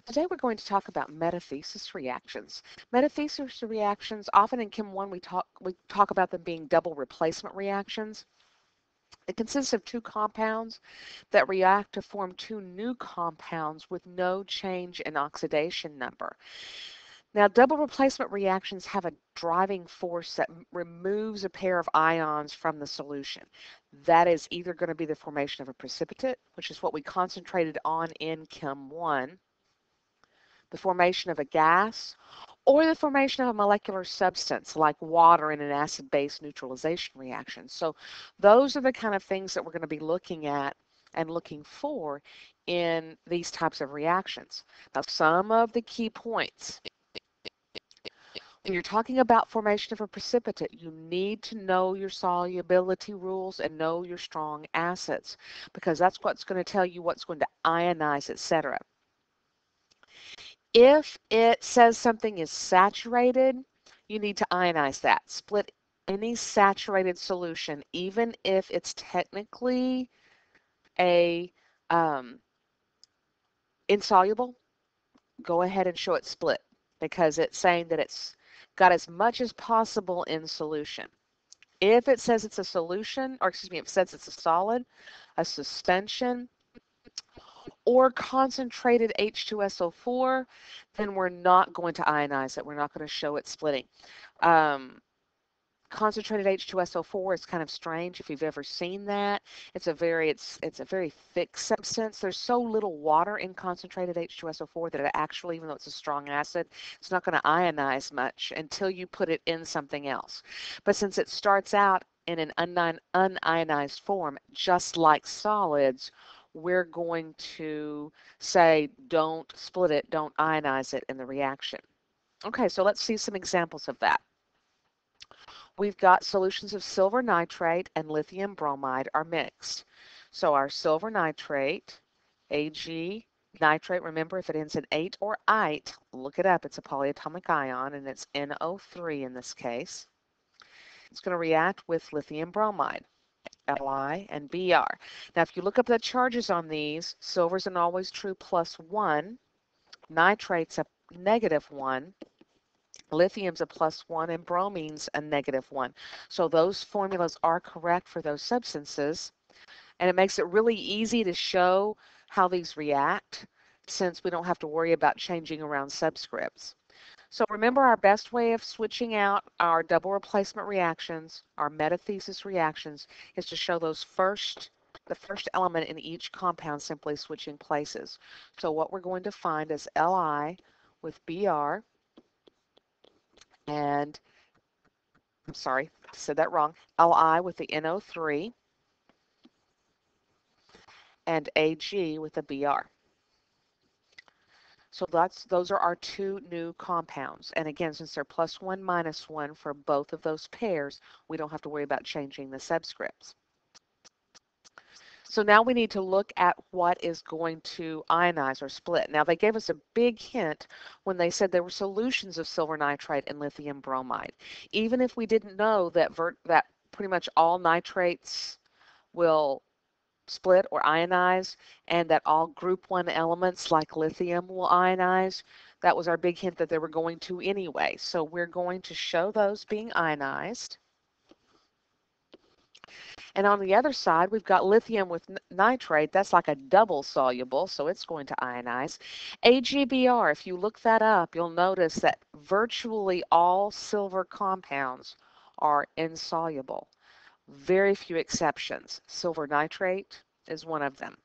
Today we're going to talk about metathesis reactions. Metathesis reactions, often in Chem 1 we talk about them being double replacement reactions. It consists of two compounds that react to form two new compounds with no change in oxidation number. Now, double replacement reactions have a driving force that removes a pair of ions from the solution. That is either going to be the formation of a precipitate, which is what we concentrated on in Chem 1, the formation of a gas, or the formation of a molecular substance like water in an acid-base neutralization reaction. So those are the kind of things that we're going to be looking at and looking for in these types of reactions. Now, some of the key points. When you're talking about formation of a precipitate, you need to know your solubility rules and know your strong acids, because that's what's going to tell you what's going to ionize, etc. If it says something is saturated, you need to ionize that. Split any saturated solution, even if it's technically a insoluble, go ahead and show it split, because it's saying that it's got as much as possible in solution. If it says it's a solution, or excuse me, if it says it's a solid, a suspension, or concentrated H2SO4, then we're not going to ionize it. We're not going to show it splitting. Concentrated H2SO4 is kind of strange if you've ever seen that. It's a very thick substance. There's so little water in concentrated H2SO4 that it actually, even though it's a strong acid, it's not going to ionize much until you put it in something else. But since it starts out in an unionized form, just like solids, we're going to say don't split it, don't ionize it in the reaction. Okay, so let's see some examples of that. We've got solutions of silver nitrate and lithium bromide are mixed. So our silver nitrate, Ag nitrate, remember if it ends in ate or ite, look it up, it's a polyatomic ion and it's NO3 in this case. It's going to react with lithium bromide, Li and Br. Now if you look up the charges on these, silver's an always true +1, nitrate's a -1, lithium's a +1, and bromine's a -1. So those formulas are correct for those substances, and it makes it really easy to show how these react since we don't have to worry about changing around subscripts. So remember, our best way of switching out our double replacement reactions, our metathesis reactions, is to show the first element in each compound simply switching places. So what we're going to find is Li with Br, and I'm sorry, I said that wrong, Li with the NO3, and Ag with the Br. So those are our two new compounds. And again, since they're +1, -1 for both of those pairs, we don't have to worry about changing the subscripts. So now we need to look at what is going to ionize or split. Now they gave us a big hint when they said there were solutions of silver nitrate and lithium bromide. Even if we didn't know that pretty much all nitrates will split or ionize, and that all group 1 elements like lithium will ionize, that was our big hint that they were going to anyway. So we're going to show those being ionized. And on the other side, we've got lithium with nitrate. That's like a double soluble, so it's going to ionize. AgBr, if you look that up, you'll notice that virtually all silver compounds are insoluble. Very few exceptions. Silver nitrate is one of them.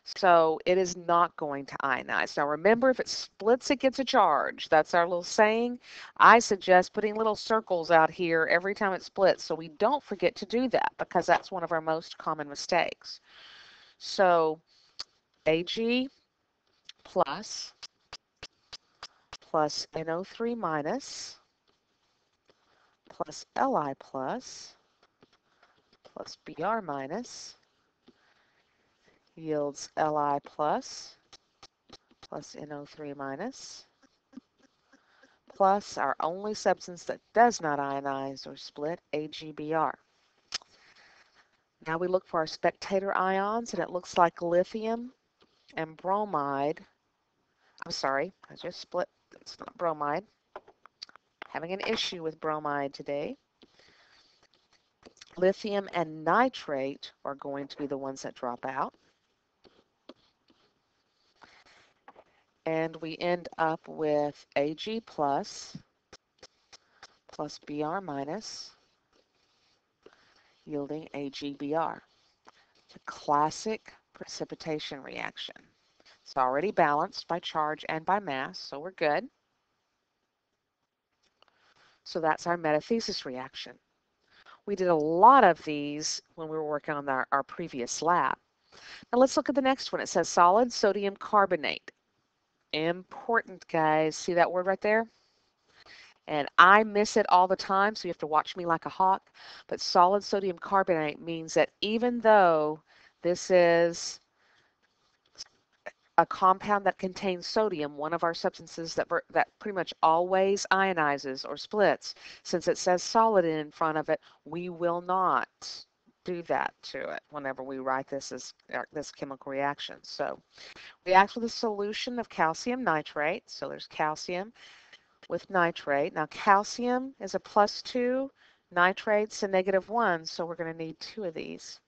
So it is not going to ionize. Now remember, if it splits, it gets a charge. That's our little saying. I suggest putting little circles out here every time it splits so we don't forget to do that, because that's one of our most common mistakes. So Ag plus NO3 minus plus Li plus Br minus yields Li plus NO3 minus plus our only substance that does not ionize or split, AgBr. Now we look for our spectator ions, and it looks like lithium and bromide I'm sorry, I just split. It's not bromide. Having an issue with bromide today. Lithium and nitrate are going to be the ones that drop out. And we end up with Ag plus Br minus, yielding AgBr. It's a classic precipitation reaction. It's already balanced by charge and by mass, so we're good. So that's our metathesis reaction. We did a lot of these when we were working on our previous lab. Now let's look at the next one. It says solid sodium carbonate. Important, guys. See that word right there? And I miss it all the time, so you have to watch me like a hawk. But solid sodium carbonate means that even though this is a compound that contains sodium, one of our substances that pretty much always ionizes or splits, since it says solid in front of it, we will not do that to it whenever we write this as this chemical reaction. So reacts with a solution of calcium nitrate. So there's calcium with nitrate. Now calcium is a +2, nitrate's a -1, so we're going to need 2 of these.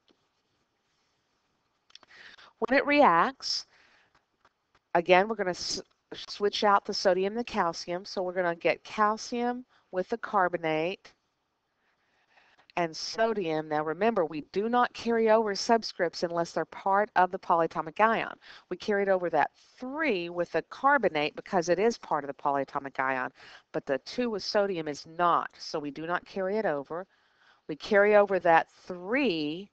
When it reacts, again, we're going to switch out the sodium and the calcium, so we're going to get calcium with the carbonate and sodium. Now remember, we do not carry over subscripts unless they're part of the polyatomic ion. We carried over that 3 with the carbonate because it is part of the polyatomic ion, but the 2 with sodium is not, so we do not carry it over. We carry over that 3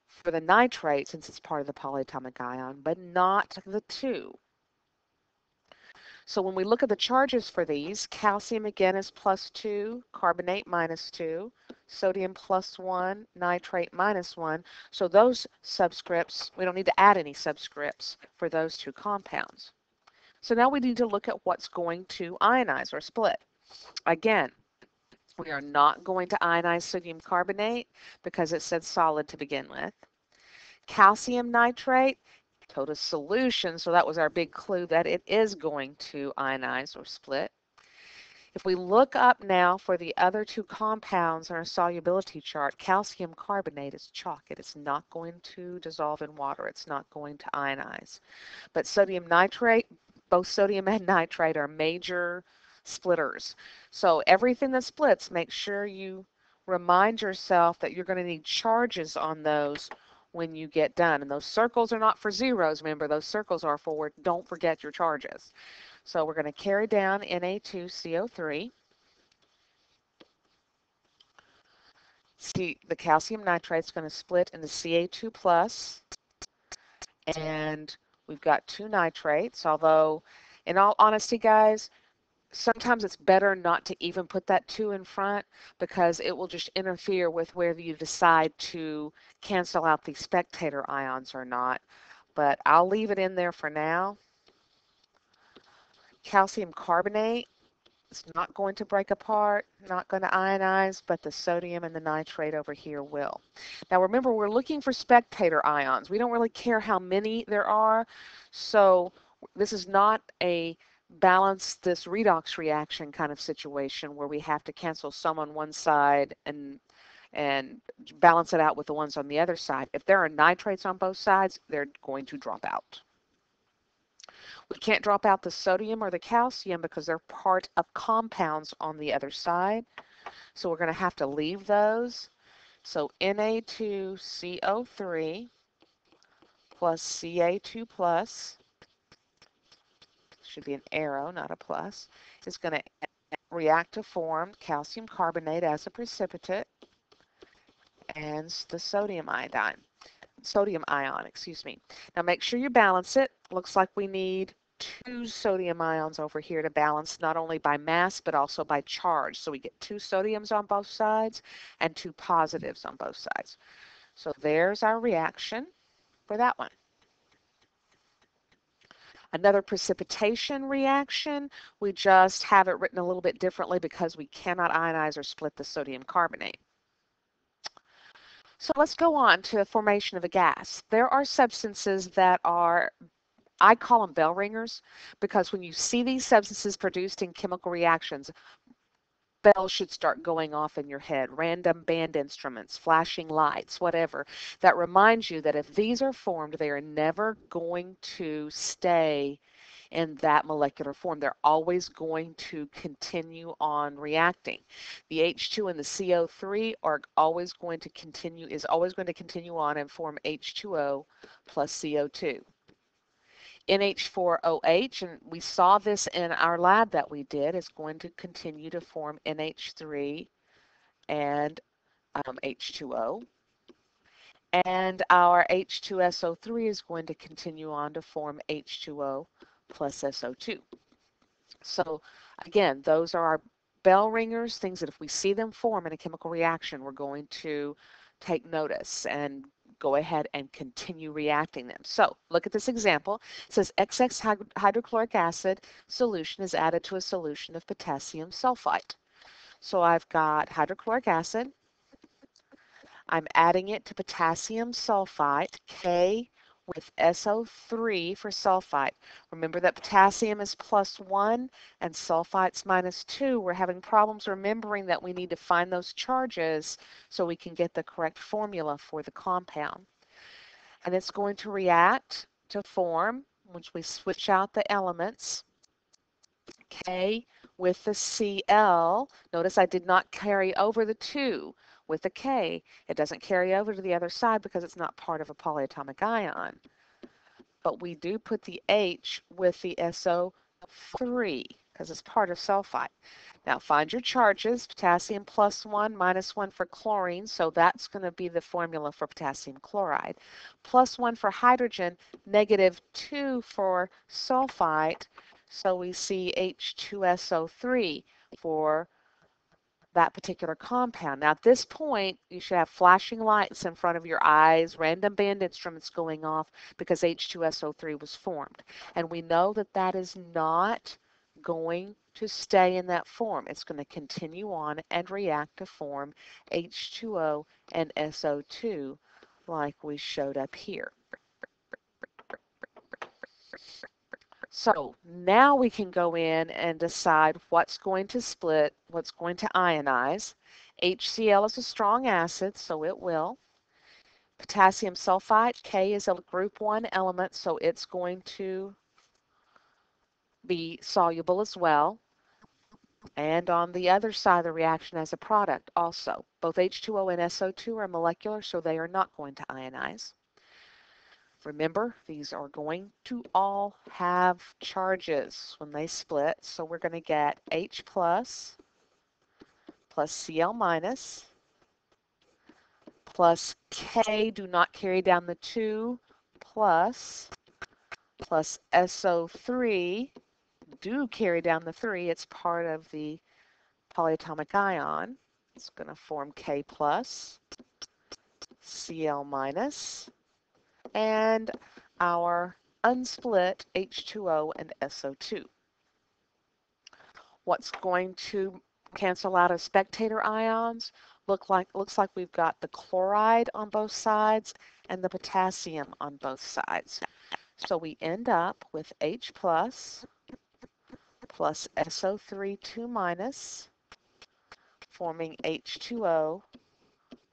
for the nitrate since it's part of the polyatomic ion, but not the 2. So when we look at the charges for these, calcium again is +2, carbonate -2, sodium +1, nitrate -1. So those subscripts, we don't need to add any subscripts for those 2 compounds. So now we need to look at what's going to ionize or split. Again, we are not going to ionize sodium carbonate because it said solid to begin with. Calcium nitrate, told us solution, so that was our big clue that it is going to ionize or split. If we look up now for the other 2 compounds on our solubility chart, calcium carbonate is chalk. It is not going to dissolve in water. It's not going to ionize. But sodium nitrate, both sodium and nitrate are major splitters. So everything that splits, make sure you remind yourself that you're going to need charges on those when you get done. And those circles are not for zeros. Remember, those circles are for don't forget your charges. So we're going to carry down Na2CO3. See, the calcium nitrate is going to split into Ca2 plus, and we've got 2 nitrates, although in all honesty, guys, sometimes it's better not to even put that 2 in front because it will just interfere with whether you decide to cancel out the spectator ions or not. But I'll leave it in there for now. Calcium carbonate is not going to break apart, not going to ionize, but the sodium and the nitrate over here will. Now remember, we're looking for spectator ions. We don't really care how many there are, so this is not a balance this redox reaction kind of situation where we have to cancel some on one side and balance it out with the ones on the other side. If there are nitrates on both sides, they're going to drop out. We can't drop out the sodium or the calcium because they're part of compounds on the other side. So we're going to have to leave those. So Na2CO3 plus Ca2 plus, should be an arrow, not a plus, is going to react to form calcium carbonate as a precipitate and the sodium ion, excuse me. Now make sure you balance it. Looks like we need 2 sodium ions over here to balance not only by mass but also by charge. So we get 2 sodiums on both sides and 2 positives on both sides. So there's our reaction for that one. Another precipitation reaction, we just have it written a little bit differently because we cannot ionize or split the sodium carbonate. So let's go on to the formation of a gas. There are substances that are I call them bell ringers because when you see these substances produced in chemical reactions, bells should start going off in your head, random band instruments, flashing lights, whatever. That reminds you that if these are formed, they are never going to stay in that molecular form. They're always going to continue on reacting. The H2 and the CO3 are always going to continue, is always going to continue on and form H2O plus CO2. NH4OH, and we saw this in our lab that we did, is going to continue to form NH3 and H2O. And our H2SO3 is going to continue on to form H2O plus SO2. So again, those are our bell ringers, things that if we see them form in a chemical reaction, we're going to take notice and go ahead and continue reacting them. So look at this example. It says XX hydrochloric acid solution is added to a solution of potassium sulfite. So I've got hydrochloric acid. I'm adding it to potassium sulfite, K with SO3 for sulfite. Remember that potassium is +1 and sulfite's -2. We're having problems remembering that we need to find those charges so we can get the correct formula for the compound. And it's going to react to form, once we switch out the elements, K with the Cl. Notice I did not carry over the 2 with the K. It doesn't carry over to the other side because it's not part of a polyatomic ion. But we do put the H with the SO3 because it's part of sulfite. Now find your charges, potassium +1, -1 for chlorine, so that's going to be the formula for potassium chloride. +1 for hydrogen, -2 for sulfite, so we see H2SO3 for that particular compound. Now at this point, you should have flashing lights in front of your eyes, random band instruments going off because H2SO3 was formed. And we know that that is not going to stay in that form. It's going to continue on and react to form H2O and SO2 like we showed up here. So now we can go in and decide what's going to split, what's going to ionize. HCl is a strong acid, so it will. Potassium sulfite, K is a group 1 element, so it's going to be soluble as well. And on the other side of the reaction as a product also. Both H2O and SO2 are molecular, so they are not going to ionize. Remember, these are going to all have charges when they split. So we're going to get H plus Cl minus plus K, do not carry down the 2, plus SO3, do carry down the 3. It's part of the polyatomic ion. It's going to form K plus Cl minus, and our unsplit H2O and SO2. What's going to cancel out of spectator ions? Looks like we've got the chloride on both sides and the potassium on both sides. So we end up with H plus SO3 2 minus forming H2O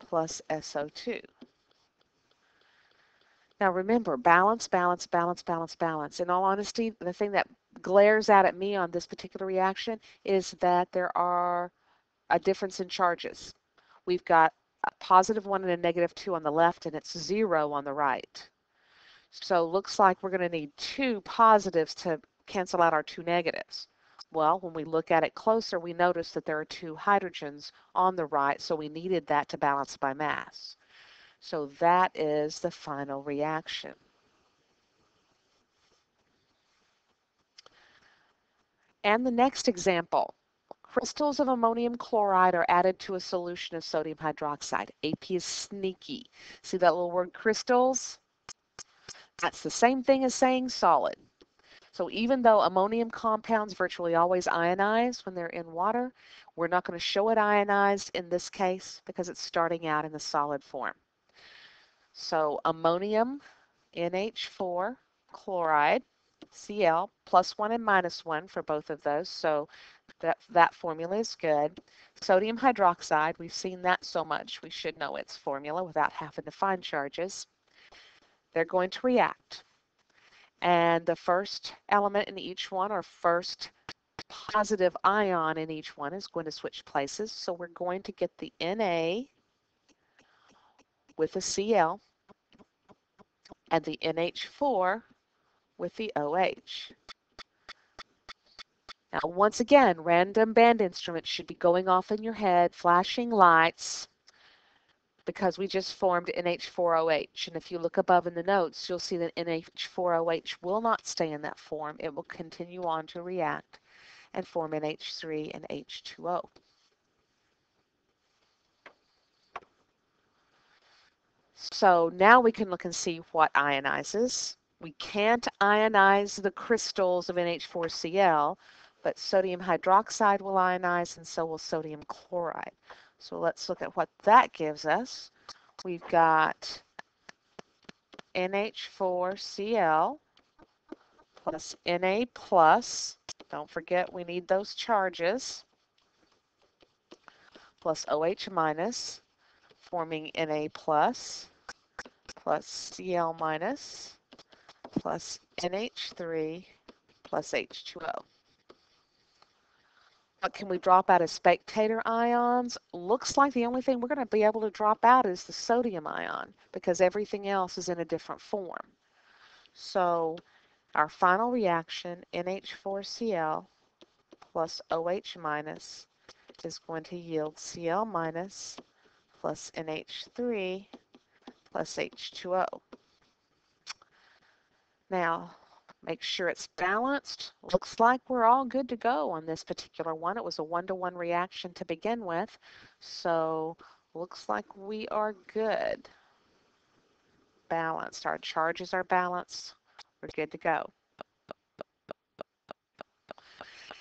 plus SO2. Now remember, balance, balance, balance, balance, balance. In all honesty, the thing that glares out at me on this particular reaction is that there are a difference in charges. We've got a +1 and a -2 on the left, and it's 0 on the right. So looks like we're going to need 2 positives to cancel out our 2 negatives. Well, when we look at it closer, we notice that there are 2 hydrogens on the right, so we needed that to balance by mass. So that is the final reaction. And the next example, crystals of ammonium chloride are added to a solution of sodium hydroxide. AP is sneaky. See that little word crystals? That's the same thing as saying solid. So even though ammonium compounds virtually always ionize when they're in water, we're not going to show it ionized in this case because it's starting out in the solid form. So ammonium, NH4, chloride, Cl, +1 and -1 for both of those, so that formula is good. Sodium hydroxide, we've seen that so much, we should know its formula without having to find charges. They're going to react. And the first element in each one, or first positive ion in each one, is going to switch places. So we're going to get the Na with the Cl and the NH4 with the OH. Now, once again, random band instruments should be going off in your head, flashing lights, because we just formed NH4OH. And if you look above in the notes, you'll see that NH4OH will not stay in that form. It will continue on to react and form NH3 and H2O. So now we can look and see what ionizes. We can't ionize the crystals of NH4Cl, but sodium hydroxide will ionize, and so will sodium chloride. So let's look at what that gives us. We've got NH4Cl plus Na plus, don't forget we need those charges, plus OH minus, forming Na plus Cl minus, plus NH3 plus H2O. What can we drop out as spectator ions? Looks like the only thing we're going to be able to drop out is the sodium ion, because everything else is in a different form. So our final reaction, NH4Cl plus OH minus, is going to yield Cl minus plus NH3 plus H2O. Now, make sure it's balanced. Looks like we're all good to go on this particular one. It was a 1-to-1 reaction to begin with, so looks like we are good. Balanced. Our charges are balanced. We're good to go.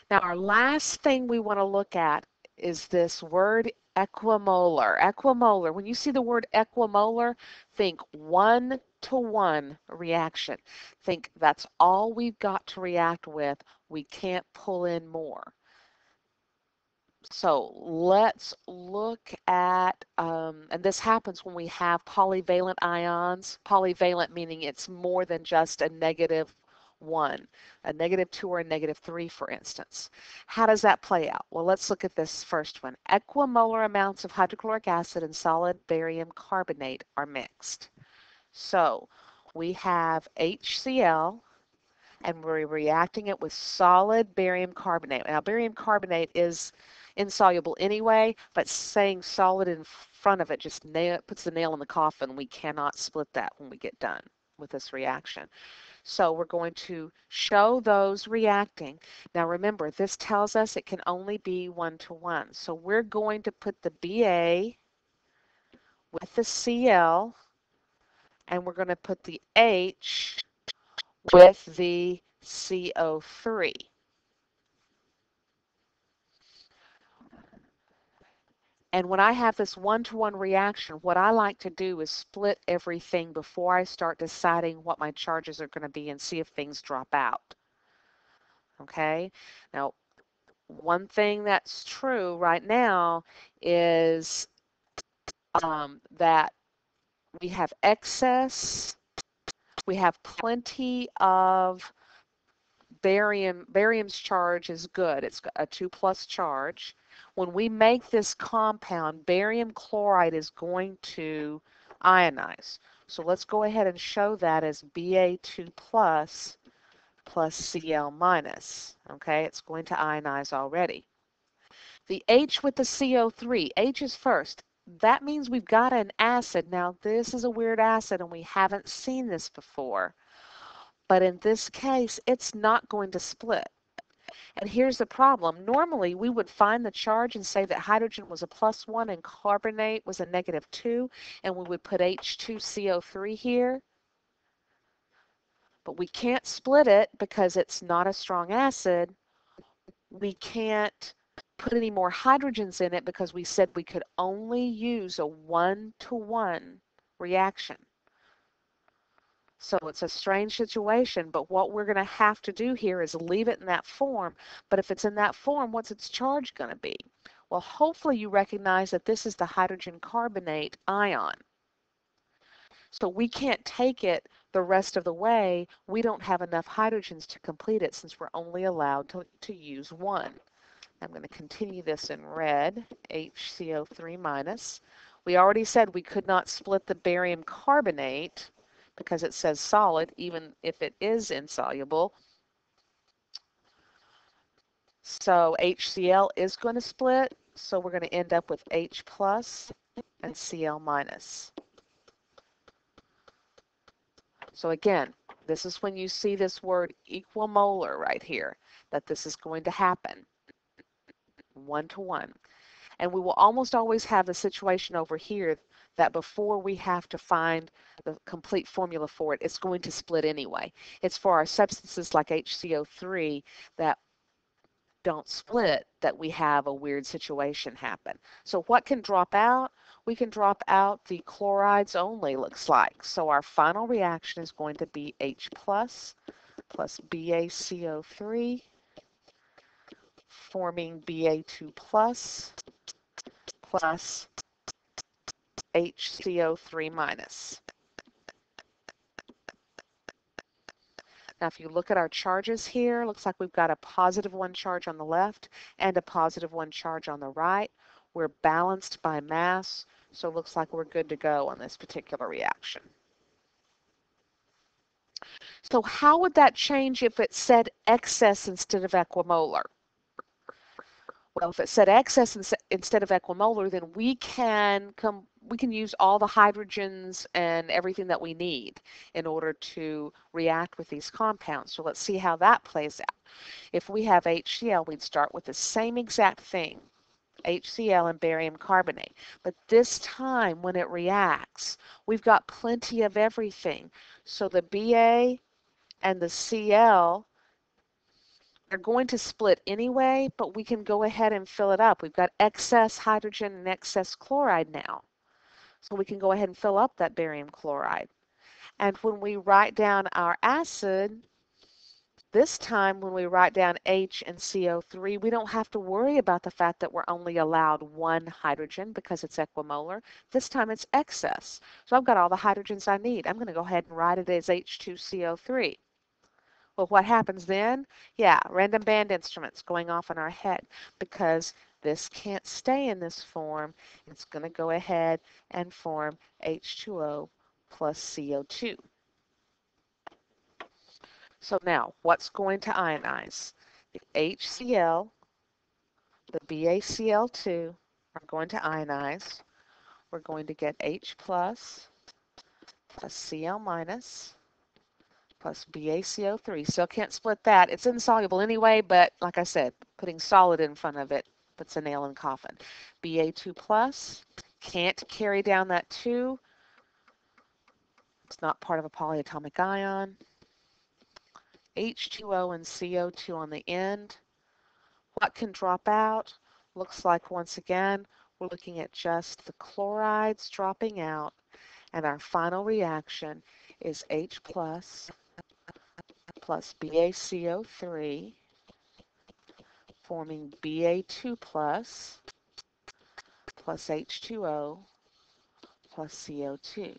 Now, our last thing we want to look at is this word equimolar. Equimolar. When you see the word equimolar, think 1-to-1 reaction. Think that's all we've got to react with. We can't pull in more. So let's look at, and this happens when we have polyvalent ions. Polyvalent meaning it's more than just a -1, a -2 or a -3, for instance. How does that play out? Well, let's look at this first one. Equimolar amounts of hydrochloric acid and solid barium carbonate are mixed. So we have HCl, and we're reacting it with solid barium carbonate. Now, barium carbonate is insoluble anyway, but saying solid in front of it just puts the nail in the coffin. We cannot split that when we get done with this reaction. So we're going to show those reacting. Now remember, this tells us it can only be 1-to-1. So we're going to put the Ba with the Cl, and we're going to put the H with the CO3. And when I have this 1-to-1 reaction, what I like to do is split everything before I start deciding what my charges are going to be and see if things drop out. Okay? Now, one thing that's true right now is that we have excess, we have plenty of barium. Barium's charge is good. It's a 2+ charge. When we make this compound, barium chloride is going to ionize. So let's go ahead and show that as Ba2 plus Cl minus. Okay, it's going to ionize already. The H with the CO3, H is first. That means we've got an acid. Now, this is a weird acid, and we haven't seen this before. But in this case, it's not going to split. And here's the problem. Normally, we would find the charge and say that hydrogen was a +1 and carbonate was a -2, and we would put H2CO3 here. But we can't split it because it's not a strong acid. We can't put any more hydrogens in it because we said we could only use a 1-to-1 reaction. So it's a strange situation, but what we're going to have to do here is leave it in that form. But if it's in that form, what's its charge going to be? Well, hopefully you recognize that this is the hydrogen carbonate ion. So we can't take it the rest of the way. We don't have enough hydrogens to complete it since we're only allowed to use one. I'm going to continue this in red, HCO3 minus. We already said we could not split the barium carbonate because it says solid, even if it is insoluble. So HCl is going to split, so we're going to end up with H plus and Cl minus. So again, this is when you see this word equimolar right here, that this is going to happen, 1-to-1. And we will almost always have the situation over here that before we have to find the complete formula for it, it's going to split anyway. It's for our substances like HCO3 that don't split that we have a weird situation happen. So what can drop out? We can drop out the chlorides only, looks like. So our final reaction is going to be H plus BaCO3 forming Ba2 plus HCO3 minus. Now, if you look at our charges here, looks like we've got a positive 1 charge on the left and a positive 1 charge on the right. We're balanced by mass, so it looks like we're good to go on this particular reaction. So how would that change if it said excess instead of equimolar? Well, if it said excess instead of equimolar, then we can use all the hydrogens and everything that we need in order to react with these compounds. So let's see how that plays out. If we have HCl, we'd start with the same exact thing, HCl and barium carbonate. But this time when it reacts, we've got plenty of everything. So the Ba and the Cl, they're going to split anyway, but we can go ahead and fill it up. We've got excess hydrogen and excess chloride now. So we can go ahead and fill up that barium chloride. And when we write down our acid, this time when we write down H and CO3, we don't have to worry about the fact that we're only allowed one hydrogen because it's equimolar. This time it's excess. So I've got all the hydrogens I need. I'm going to go ahead and write it as H2CO3. Well, what happens then? Yeah, random band instruments going off in our head because this can't stay in this form. It's going to go ahead and form H2O plus CO2. So now, what's going to ionize? The HCl, the BaCl2 are going to ionize. We're going to get H plus Cl minus plus BaCO3. Still can't split that. It's insoluble anyway, but like I said, putting solid in front of it puts a nail in the coffin. Ba2 plus, can't carry down that 2. It's not part of a polyatomic ion. H2O and CO2 on the end. What can drop out? Looks like once again, we're looking at just the chlorides dropping out, and our final reaction is H plus BaCO3 forming Ba2 plus H2O plus CO2.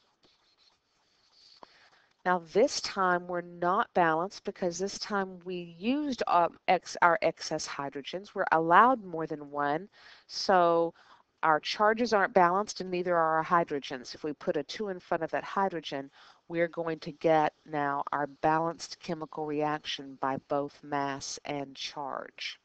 Now this time we're not balanced because this time we used our excess hydrogens. We're allowed more than one, so our charges aren't balanced and neither are our hydrogens. If we put a 2 in front of that hydrogen, we're going to get now our balanced chemical reaction by both mass and charge.